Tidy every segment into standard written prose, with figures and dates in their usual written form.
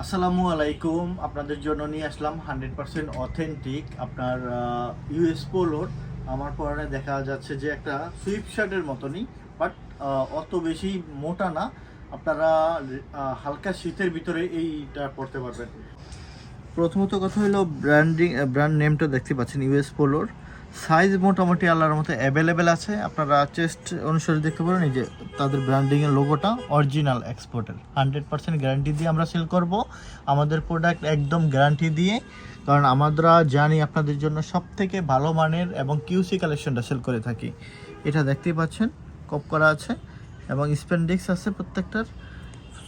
আসসালামু আলাইকুম। আপনাদের জন্য নিয়ে আসলাম 100% অথেন্টিক আপনার ইউএস পোলোর। আমার পরনে দেখা যাচ্ছে যে একটা সুইফট শার্টের মতনই, বাট অত বেশি মোটা না। আপনারা হালকা শীতের ভিতরে এইটা পরতে পারবেন। প্রথমত কথা হলো ব্র্যান্ড নেমটা দেখতে পাচ্ছেন ইউএস পোলোর। সাইজ মোটামুটি আল্লাহর মতো অ্যাভেলেবেল আছে। আপনারা চেস্ট অনুসারে দেখতে পারেন, এই যে তাদের ব্র্যান্ডিংয়ের লোগোটা অরিজিনাল এক্সপোর্টের। 100% গ্যারান্টি দিয়ে আমরা সেল করব আমাদের প্রোডাক্ট, একদম গ্যারান্টি দিয়ে। কারণ আমরা জানি আপনাদের জন্য সব থেকে ভালো মানের এবং কিউসি কালেকশনটা সেল করে থাকি। এটা দেখতেই পাচ্ছেন কপ করা আছে এবং স্পেন্ডিক্স আছে প্রত্যেকটার।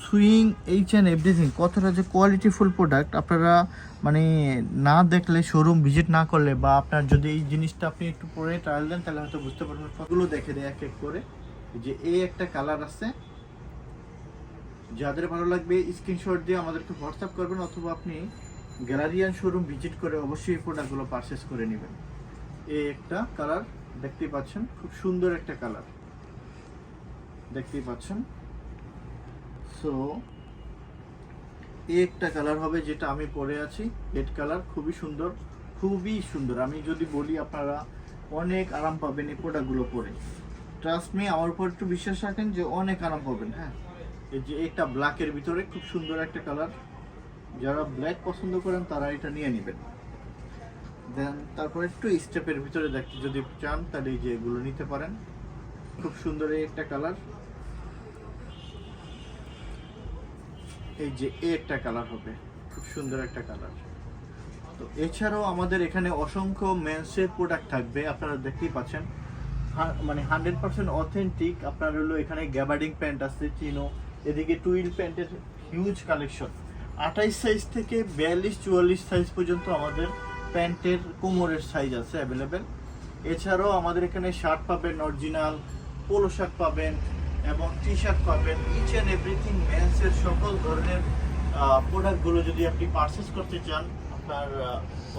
সুইং এইচ অ্যান্ড এভরিথিং, কতটা যে কোয়ালিটিফুল প্রোডাক্ট আপনারা মানে না দেখলে, শোরুম ভিজিট না করলে, বা আপনার যদি এই জিনিসটা আপনি একটু পরে ট্রায়াল দেন তাহলে হয়তো বুঝতে পারবেন। কতগুলো দেখে দেয় এক এক করে। যে এই একটা কালার আছে, যাদের ভালো লাগবে স্ক্রিনশট দিয়ে আমাদেরকে হোয়াটসঅ্যাপ করবেন, অথবা আপনি গ্যালারিয়ান শোরুম ভিজিট করে অবশ্যই এই প্রোডাক্টগুলো পারচেস করে নেবেন। এই একটা কালার দেখতেই পাচ্ছেন, খুব সুন্দর একটা কালার দেখতেই পাচ্ছেন। সো এই একটা কালার হবে যেটা আমি পরে আছি, রেড কালার, খুবই সুন্দর, খুবই সুন্দর। আমি যদি বলি আপনারা অনেক আরাম পাবেন এই প্রোডাক্টগুলো পরে। ট্রাস্ট মি, আমার উপর একটু বিশ্বাস রাখেন যে অনেক আরাম পাবেন। হ্যাঁ, এই যে একটা ব্ল্যাকের ভিতরে খুব সুন্দর একটা কালার, যারা ব্ল্যাক পছন্দ করেন তারা এটা নিয়ে নেবেন। দেন তারপর একটু স্টেপের ভিতরে দেখতে যদি চান তাহলে এই যে এগুলো নিতে পারেন। খুব সুন্দর এই একটা কালার, এই যে একটা কালার হবে, খুব সুন্দর একটা কালার। তো এছাড়াও আমাদের এখানে অসংখ্য মেন্সের প্রোডাক্ট থাকবে, আপনারা দেখতেই পাচ্ছেন। মানে 100% অথেন্টিক। আপনার হলো এখানে গ্যাবার্ডিং প্যান্ট আছে চিনো, এদিকে টুইল প্যান্টের হিউজ কালেকশন। 28 সাইজ থেকে 42-44 সাইজ পর্যন্ত আমাদের প্যান্টের কোমরের সাইজ আছে অ্যাভেলেবেল। এছাড়াও আমাদের এখানে শার্ট পাবেন, অরিজিনাল পোলো শার্ট পাবেন এবং টি শার্ট পাবেন। ইচ অ্যান্ড এভরিথিং মেন্সের সকল ধরনের প্রোডাক্টগুলো যদি আপনি পারচেস করতে চান, আপনার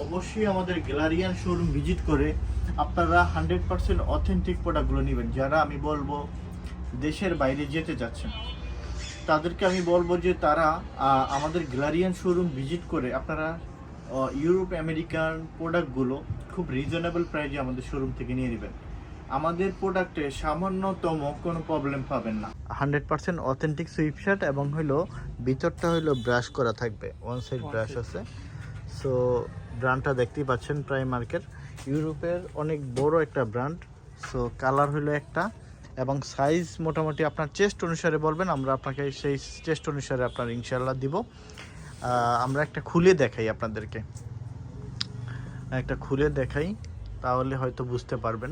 অবশ্যই আমাদের গ্যালারিয়ান শোরুম ভিজিট করে আপনারা 100% অথেন্টিক প্রোডাক্টগুলো নেবেন। যারা আমি বলবো দেশের বাইরে যেতে যাচ্ছেন, তাদেরকে আমি বলবো যে তারা আমাদের গ্যালারিয়ান শোরুম ভিজিট করে আপনারা ইউরোপ আমেরিকান প্রোডাক্টগুলো খুব রিজনেবল প্রাইসে আমাদের শোরুম থেকে নিয়ে নেবেন। আমাদের প্রোডাক্টে সামান্যতম কোনো প্রবলেম পাবেন না। 100% অথেন্টিক সুইফট শার্ট এবং হইলো ভিতরটা হইলো ব্রাশ করা থাকবে, ওয়ান সাইড ব্রাশ আছে। সো ব্র্যান্ডটা দেখতেই পাচ্ছেন, প্রাইমার্কের ইউরোপের অনেক বড় একটা ব্র্যান্ড। সো কালার হলো একটা এবং সাইজ মোটামুটি আপনার চেস্ট অনুসারে বলবেন, আমরা আপনাকে সেই চেস্ট অনুসারে আপনার ইনশাল্লাহ দিব। আমরা একটা খুলে দেখাই আপনাদেরকে, একটা খুলে দেখাই তাহলে হয়তো বুঝতে পারবেন।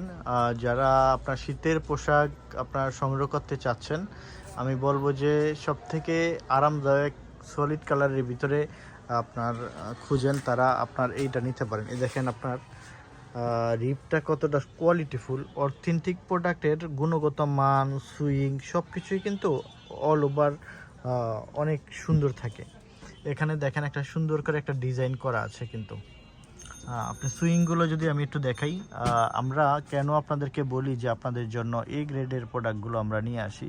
যারা আপনার শীতের পোশাক আপনার সংগ্রহ করতে চাচ্ছেন, আমি বলবো যে সব থেকে আরামদায়ক সলিড কালারের ভিতরে আপনার খুঁজেন, তারা আপনার এইটা নিতে পারেন। এই দেখেন আপনার রিপটা কতটা কোয়ালিটিফুল। অথেন্টিক প্রোডাক্টের গুণগত মান, সুইং সব কিছুই কিন্তু অল ওভার অনেক সুন্দর থাকে। এখানে দেখেন একটা সুন্দর করে একটা ডিজাইন করা আছে কিন্তু। আপনি সুইংগুলো যদি আমি একটু দেখাই, আমরা কেন আপনাদেরকে বলি যে আপনাদের জন্য এই গ্রেডের প্রোডাক্টগুলো আমরা নিয়ে আসি।